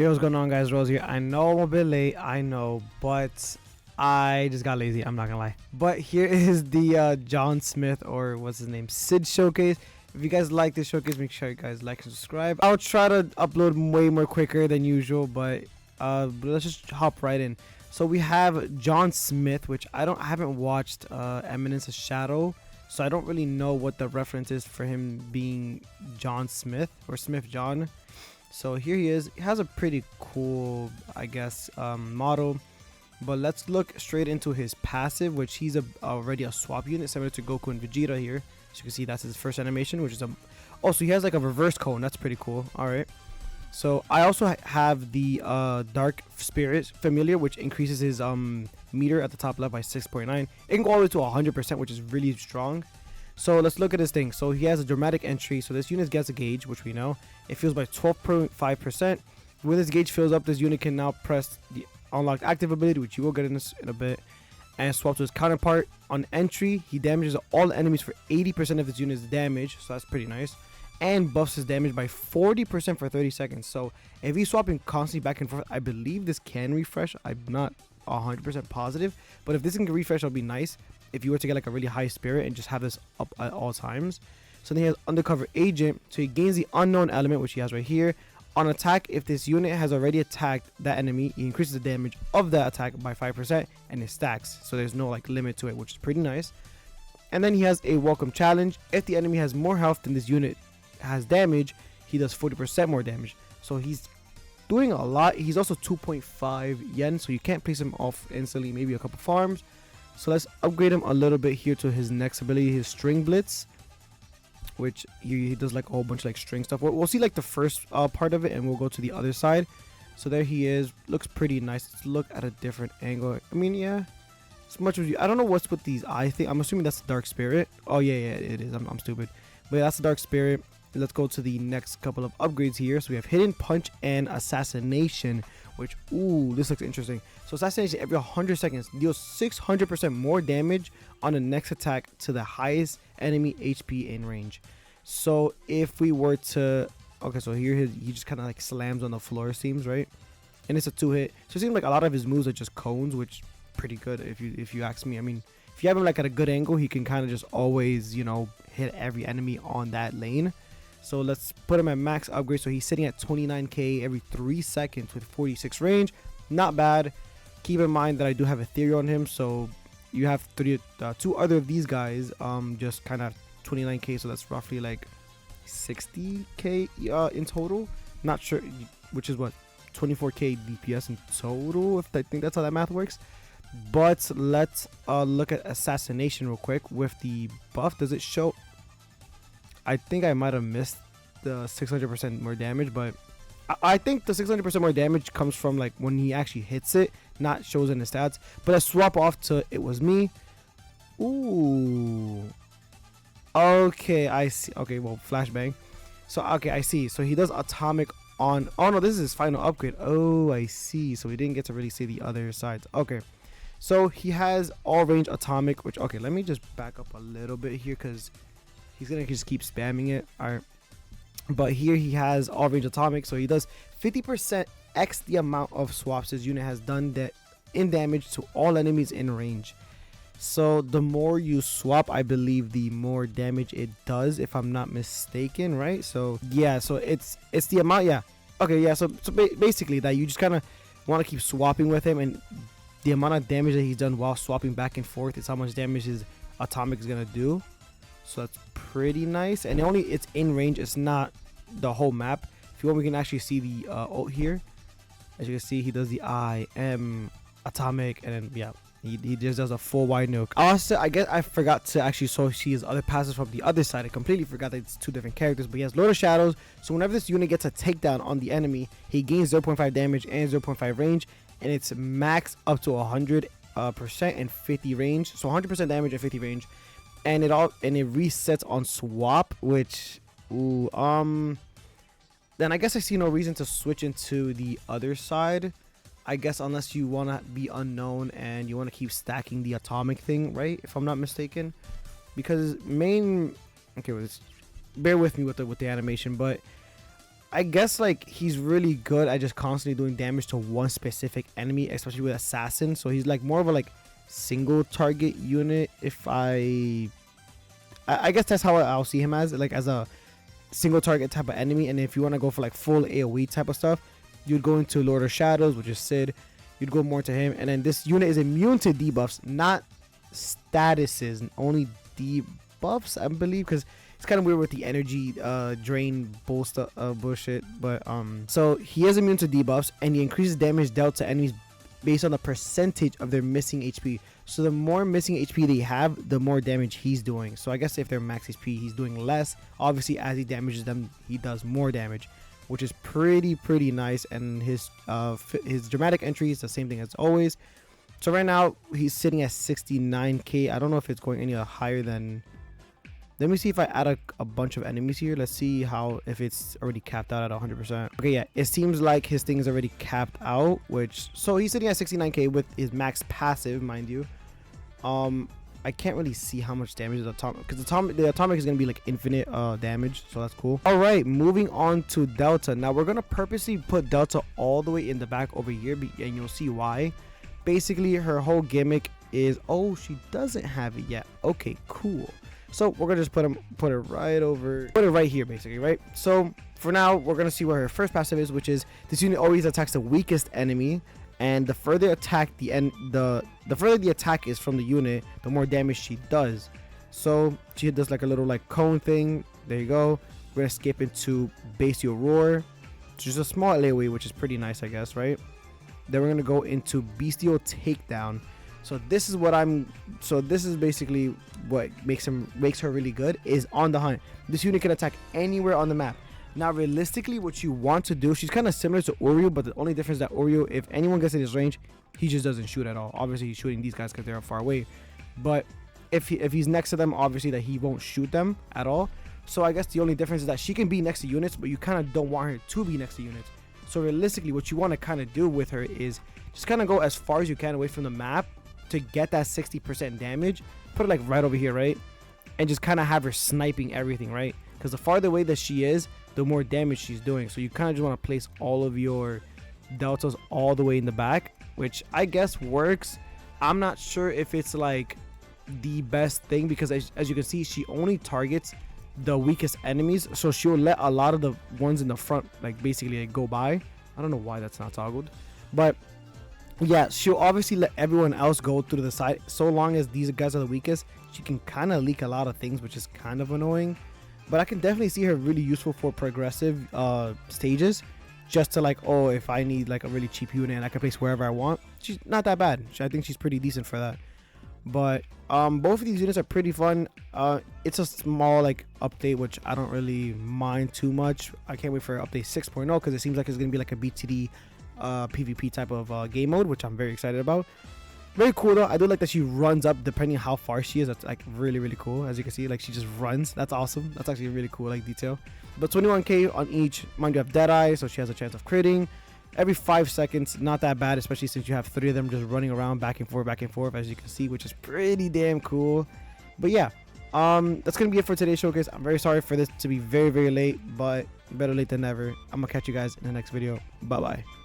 Yo, what's going on, guys? Rose here. I know I'm a bit late, I know, but I just got lazy, I'm not gonna lie. But here is the John Smith, or what's his name, Sid showcase. If you guys like this showcase, make sure you guys like and subscribe. I'll try to upload way more quicker than usual, but let's just hop right in. So we have John Smith, which I haven't watched Eminence of Shadow, so I don't really know what the reference is for him being John Smith or Smith John. So here he is. He has a pretty cool, I guess, model. But let's look straight into his passive, which he's already a swap unit similar to Goku and Vegeta here. As you can see, that's his first animation, which is oh, so he has like a reverse cone. That's pretty cool. All right. So I also have the Dark Spirit Familiar, which increases his meter at the top left by 6.9. It can go all the way to 100%, which is really strong. So let's look at this thing. So he has a dramatic entry. So this unit gets a gauge, which we know. It fills by 12.5%. When this gauge fills up, this unit can now press the unlocked active ability, which you will get in a bit, and swap to his counterpart. On entry, he damages all enemies for 80% of his unit's damage. So that's pretty nice. And buffs his damage by 40% for 30 seconds. So if he's swapping constantly back and forth, I believe this can refresh. I'm not 100% positive, but if this can refresh, it'll be nice if you were to get like a really high spirit and just have this up at all times. So then he has Undercover Agent, so he gains the unknown element, which he has right here. On attack, if this unit has already attacked that enemy, he increases the damage of that attack by 5%, and it stacks, so there's no like limit to it, which is pretty nice. And then he has a Welcome Challenge. If the enemy has more health than this unit has damage, he does 40% more damage. So he's doing a lot. He's also 2.5 yen, so you can't place him off instantly, maybe a couple farms. So let's upgrade him a little bit here to his next ability, his String Blitz, which he does like a whole bunch of like string stuff. We'll see like the first part of it, and we'll go to the other side. So there he is. Looks pretty nice. Let's look at a different angle. I mean, yeah, as much as I don't know what's with these eye thing. I'm assuming that's the Dark Spirit. Oh yeah, it is. I'm stupid, but yeah, that's the Dark Spirit. Let's go to the next couple of upgrades here. So we have Hidden Punch and Assassination, which, ooh, this looks interesting. So Assassination every 100 seconds deals 600% more damage on the next attack to the highest enemy HP in range. So if we were to, okay, so here he just kind of like slams on the floor, seems right, and it's a 2-hit. So it seems like a lot of his moves are just cones, which pretty good if you ask me. I mean, if you have him like at a good angle, he can kind of just always, you know, hit every enemy on that lane. So let's put him at max upgrade. So he's sitting at 29k every 3 seconds with 46 range. Not bad. Keep in mind that I do have Ethereal on him. So you have two other of these guys just kind of 29k. So that's roughly like 60k in total. Not sure, which is what, 24k DPS in total, if I think that's how that math works. But let's look at Assassination real quick with the buff. Does it show? I think I might have missed the 600% more damage, but I think the 600% more damage comes from like when he actually hits it, not shows in the stats. But let's swap off to It Was Me. Ooh. Okay, I see. Okay, well, flashbang. So, okay, I see. So he does atomic on... Oh, no, this is his final upgrade. Oh, I see. So we didn't get to really see the other sides. Okay. So he has all range atomic, which... Okay, let me just back up a little bit here because... he's gonna just keep spamming it. All right, but here he has all range atomic, so he does 50% x the amount of swaps his unit has done that in damage to all enemies in range. So the more you swap, I believe the more damage it does, if I'm not mistaken, right? So yeah, so it's the amount. Yeah, okay, yeah. So basically that you just kind of want to keep swapping with him, and the amount of damage that he's done while swapping back and forth is how much damage his atomic is gonna do. So that's pretty nice, and it's in range. It's not the whole map. If you want, we can actually see the ult here. As you can see, he does the IM atomic, and then yeah, he just does a full wide nuke. Also, I guess I forgot to actually see his other passes from the other side. I completely forgot that it's two different characters, but he has Lord of Shadows. So whenever this unit gets a takedown on the enemy, he gains 0.5 damage and 0.5 range, and it's max up to 100% and 50 range. So 100% damage and 50 range. And it resets on swap, which then I guess I see no reason to switch into the other side, I guess, unless you want to be unknown and you want to keep stacking the atomic thing, right? If I'm not mistaken, because okay, bear with me with the animation, but I guess like he's really good at just constantly doing damage to one specific enemy, especially with assassin. So he's like more of a like single target unit. If I guess that's how I'll see him as, like as a single target type of enemy. And if you want to go for like full AoE type of stuff, you'd go into Lord of Shadows, which is Cid. You'd go more to him. And then this unit is immune to debuffs, not statuses, only debuffs, I believe, because it's kind of weird with the energy drain bullshit. But so he is immune to debuffs, and he increases damage dealt to enemies based on the percentage of their missing HP. So the more missing HP they have, the more damage he's doing. So I guess if they're max HP, he's doing less. Obviously, as he damages them, he does more damage, which is pretty nice. And his dramatic entry is the same thing as always. So right now he's sitting at 69k. I don't know if it's going any higher than. Let me see if I add a bunch of enemies here. Let's see if it's already capped out at 100%. Okay, yeah, it seems like his thing is already capped out, so he's sitting at 69k with his max passive, mind you. I can't really see how much damage the atomic, because the atomic is gonna be like infinite damage, so that's cool. All right, moving on to Delta. Now we're gonna purposely put Delta all the way in the back over here, and you'll see why. Basically, her whole gimmick is, oh, she doesn't have it yet. Okay, cool. So we're gonna just put it right here, basically, right? So for now, we're gonna see where her first passive is, which is this unit always attacks the weakest enemy, and the further attack the further the attack is from the unit, the more damage she does. So she does like a little like cone thing. There you go. We're gonna skip into Bestial Roar, which is a small AoE, which is pretty nice, I guess, right? Then we're gonna go into Bestial Takedown. So this is basically what makes her really good, is on the hunt. This unit can attack anywhere on the map. Now realistically, what you want to do, she's kind of similar to Oreo, but the only difference is that Oreo, if anyone gets in his range, he just doesn't shoot at all. Obviously he's shooting these guys because they're far away, but if he's next to them, obviously that he won't shoot them at all. So I guess the only difference is that she can be next to units, but you kind of don't want her to be next to units. So realistically, what you want to kind of do with her is just kind of go as far as you can away from the map to get that 60% damage. Put it like right over here, right? And just kind of have her sniping everything, right? Because the farther away that she is, the more damage she's doing. So you kind of just want to place all of your deltas all the way in the back, which I guess works. I'm not sure if it's like the best thing, because as you can see, she only targets the weakest enemies, so she'll let a lot of the ones in the front like basically like, go by. I don't know why that's not toggled, but yeah, she'll obviously let everyone else go through the side. So long as these guys are the weakest, she can kind of leak a lot of things, which is kind of annoying. But I can definitely see her really useful for progressive stages, just to like, oh, if I need like a really cheap unit and I can place wherever I want, she's not that bad. I think she's pretty decent for that. But both of these units are pretty fun. It's a small like update, which I don't really mind too much. I can't wait for update 6.0 because it seems like it's gonna be like a BTD PvP type of game mode, which I'm very excited about. Very cool though. I do like that she runs up depending on how far she is. That's like really cool. As you can see, like she just runs. That's awesome. That's actually a really cool like detail. But 21k on each. Mind you, have Deadeye, so she has a chance of critting every 5 seconds. Not that bad, especially since you have 3 of them just running around back and forth, as you can see, which is pretty damn cool. But yeah, that's gonna be it for today's showcase. I'm very sorry for this to be very late, but better late than never. I'm gonna catch you guys in the next video. Bye bye.